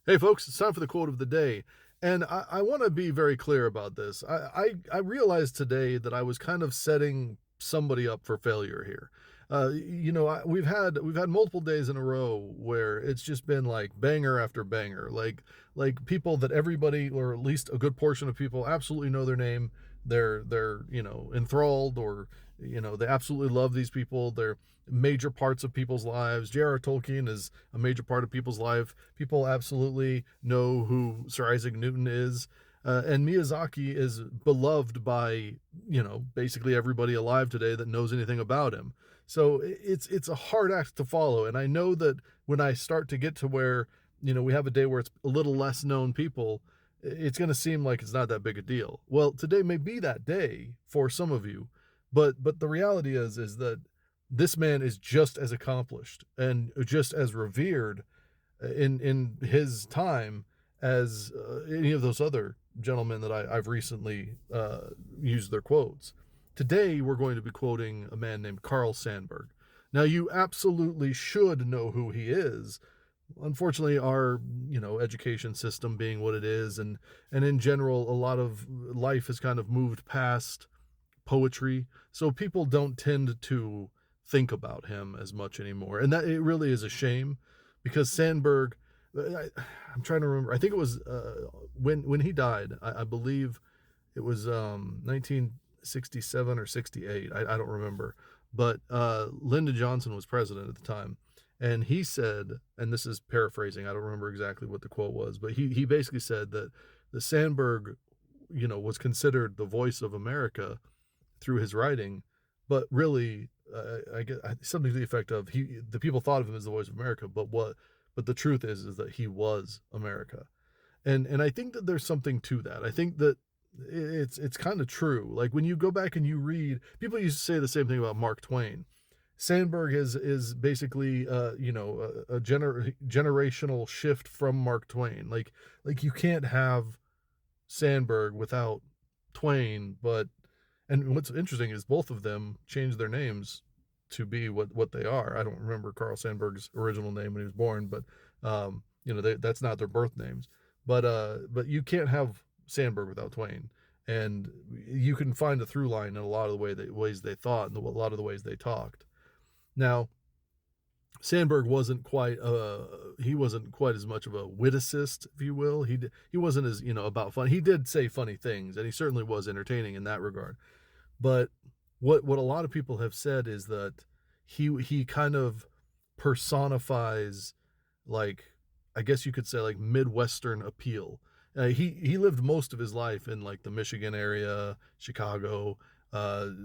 Hey, folks, it's time for the quote of the day. And I want to be very clear about this. I realized today that I was kind of setting somebody up for failure here. We've had multiple days in a row where it's just been like banger after banger, like people that everybody, or at least a good portion of people, absolutely know their name. They're enthralled, or they absolutely love these people. They're major parts of people's lives. J.R.R. Tolkien is a major part of people's life. People absolutely know who Sir Isaac Newton is. And Miyazaki is beloved by, basically everybody alive today that knows anything about him. So it's a hard act to follow. And I know that when I start to get to where, we have a day where it's a little less known people, it's going to seem like it's not that big a deal. Well, today may be that day for some of you, but the reality is that this man is just as accomplished and just as revered in his time as any of those other gentlemen that I've recently used their quotes. Today, we're going to be quoting a man named Carl Sandburg. Now, you absolutely should know who he is. Unfortunately, our education system being what it is, and in general, a lot of life has kind of moved past poetry, so people don't tend to think about him as much anymore, and that it really is a shame because Sandburg. I'm trying to remember. I think it was when he died. I believe it was 1967 or 68. I don't remember, but Lyndon Johnson was president at the time, and he said, and this is paraphrasing. I don't remember exactly what the quote was, but he basically said that the Sandburg, was considered the voice of America through his writing, but really, I get something to the effect of the people thought of him as the voice of America, but the truth is that he was America, and I think that there's something to that. I think that it's kind of true. Like when you go back and you read, people used to say the same thing about Mark Twain. Sandberg is basically a generational shift from Mark Twain. Like you can't have Sandberg without Twain, but and what's interesting is both of them changed their names to be what they are. I don't remember Carl Sandburg's original name when he was born, but that's not their birth names. But you can't have Sandburg without Twain, and you can find a through line in a lot of the ways they thought and a lot of the ways they talked. Now, Sandberg he wasn't quite as much of a witicist, if you will. He wasn't as about fun. He did say funny things, and he certainly was entertaining in that regard. But what a lot of people have said is that he kind of personifies, like, I guess you could say, like Midwestern appeal. He lived most of his life in like the Michigan area, Chicago,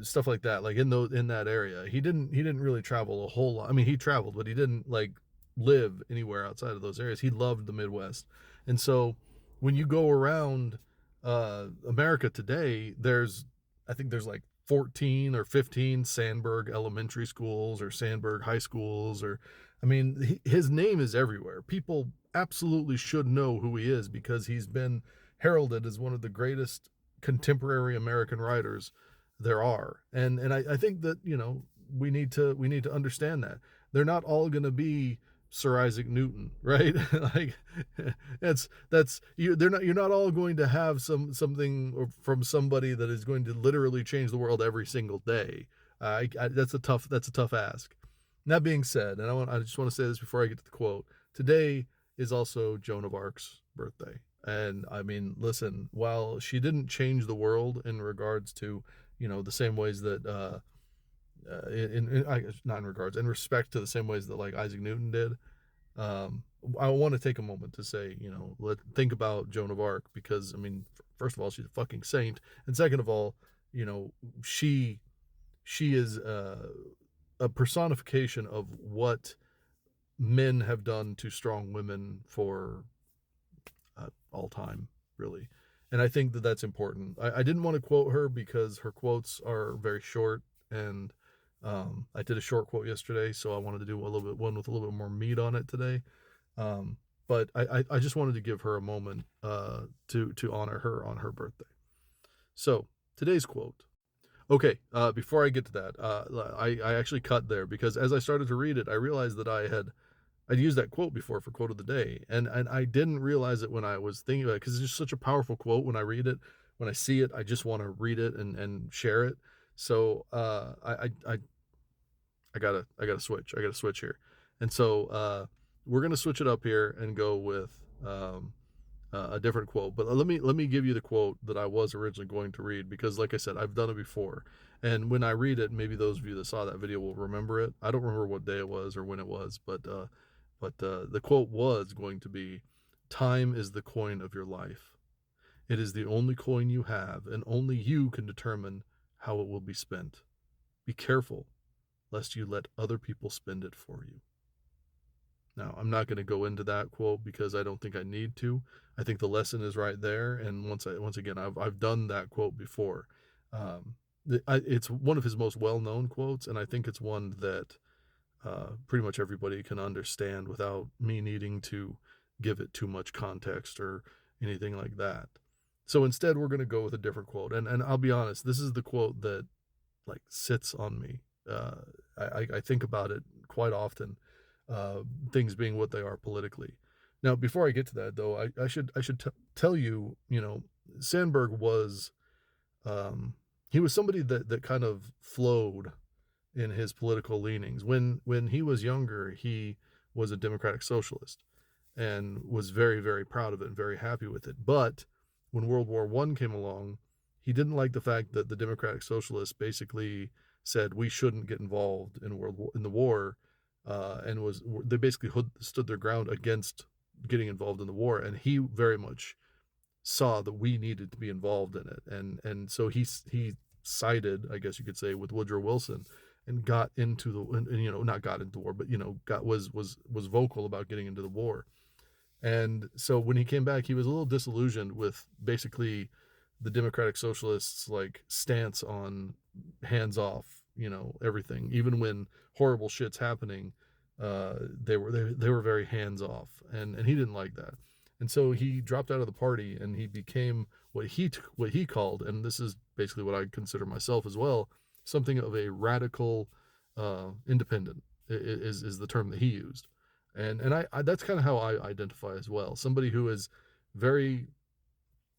stuff like that, like in that area. He didn't really travel a whole lot. I mean, he traveled, but he didn't like live anywhere outside of those areas. He loved the Midwest, and so when you go around America today, I think there's like 14 or 15 Sandburg elementary schools or Sandburg high schools, or I mean, his name is everywhere. People absolutely should know who he is because he's been heralded as one of the greatest contemporary American writers there are. And I think that, we need to understand that. They're not all going to be Sir Isaac Newton, right? Like that's you're not all going to have something from somebody that is going to literally change the world every single day. That's a tough ask. And that being said, and I just want to say this before I get to the quote. Today is also Joan of Arc's birthday. And I mean, listen, while she didn't change the world in regards to, the same ways that not in regards, in respect to the same ways that like Isaac Newton did. I want to take a moment to say, think about Joan of Arc because I mean, first of all, she's a fucking saint, and second of all, she is a personification of what men have done to strong women for all time, really. And I think that that's important. I didn't want to quote her because her quotes are very short, and I did a short quote yesterday, so I wanted to do one with a little bit more meat on it today. But I just wanted to give her a moment to honor her on her birthday. So today's quote. Okay, before I get to that, I actually cut there because as I started to read it, I realized that I'd used that quote before for quote of the day, and I didn't realize it when I was thinking about it because it's just such a powerful quote. When I read it, when I see it, I just want to read it and share it. So I gotta switch. I gotta switch here, and so we're gonna switch it up here and go with a different quote. But let me give you the quote that I was originally going to read because, like I said, I've done it before, and when I read it, maybe those of you that saw that video will remember it. I don't remember what day it was or when it was, but the quote was going to be, "Time is the coin of your life. It is the only coin you have, and only you can determine how it will be spent. Be careful lest you let other people spend it for you." Now, I'm not going to go into that quote because I don't think I need to. I think the lesson is right there, and once again, I've done that quote before. Um, it's one of his most well-known quotes, and I think it's one that pretty much everybody can understand without me needing to give it too much context or anything like that. So instead, we're going to go with a different quote, and I'll be honest, this is the quote that like sits on me. Uh, I think about it quite often. Uh, Things being what they are politically. Now, before I get to that, though, I should tell you, Sandburg was he was somebody that kind of flowed in his political leanings. When he was younger, he was a democratic socialist and was very, very proud of it and very happy with it. But when World War One came along, he didn't like the fact that the democratic socialists basically said we shouldn't get involved in the war, and was they basically stood their ground against getting involved in the war. And he very much saw that we needed to be involved in it, and so he sided, I guess you could say, with Woodrow Wilson and got into and, not got into the war, but got was vocal about getting into the war. And so when he came back, he was a little disillusioned with basically the Democratic Socialists' like stance on hands off, everything. Even when horrible shit's happening, they were very hands off, and he didn't like that. And so he dropped out of the party and he became what he called, and this is basically what I consider myself as well, something of a radical independent is the term that he used. And I that's kind of how I identify as well. Somebody who is very,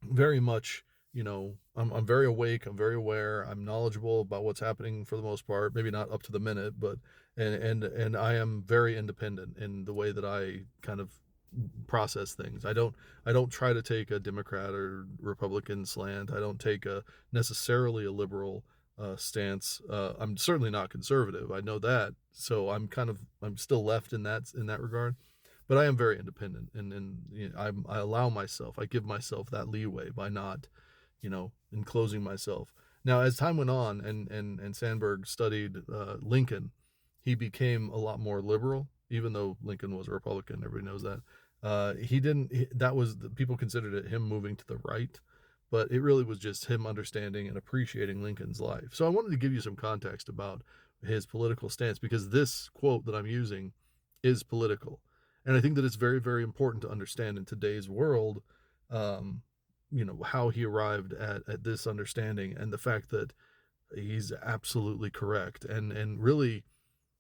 very much, I'm very awake, I'm very aware, I'm knowledgeable about what's happening for the most part, maybe not up to the minute, but and I am very independent in the way that I kind of process things. I don't try to take a Democrat or Republican slant. I don't take a necessarily a liberal stance. I'm certainly not conservative. I know that. So I'm still left in that regard, but I am very independent, and I give myself that leeway by not, enclosing myself. Now, as time went on, and Sandberg studied Lincoln, he became a lot more liberal, even though Lincoln was a Republican. Everybody knows that. He didn't. That was people considered it him moving to the right, but it really was just him understanding and appreciating Lincoln's life. So I wanted to give you some context about his political stance because this quote that I'm using is political, and I think that it's very, very important to understand in today's world. Um, how he arrived at this understanding and the fact that he's absolutely correct, and really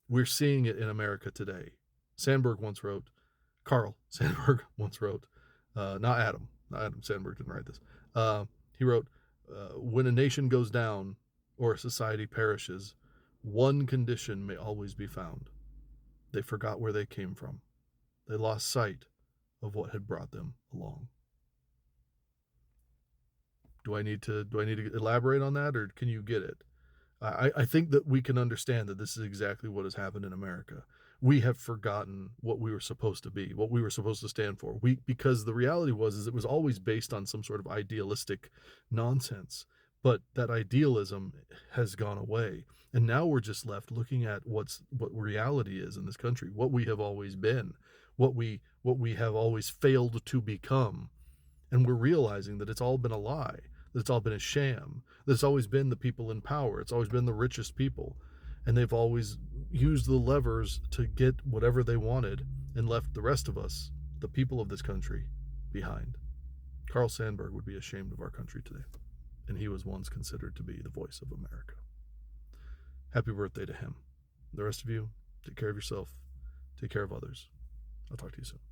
we're seeing it in America today. Sandberg once wrote, Carl Sandburg once wrote, not Adam Sandberg didn't write this. He wrote, when a nation goes down or a society perishes, one condition may always be found. They forgot where they came from. They lost sight of what had brought them along. Do I need to elaborate on that, or can you get it? I think that we can understand that this is exactly what has happened in America. We have forgotten what we were supposed to be, what we were supposed to stand for. Because the reality was it was always based on some sort of idealistic nonsense, but that idealism has gone away, and now we're just left looking at what reality is in this country, what we have always been, what we have always failed to become, and we're realizing that it's all been a lie, that it's all been a sham, that it's always been the people in power, it's always been the richest people, and they've always used the levers to get whatever they wanted and left the rest of us, the people of this country, behind. Carl Sandburg would be ashamed of our country today, and he was once considered to be the voice of America. Happy birthday to him. The rest of you, take care of yourself, take care of others. I'll talk to you soon.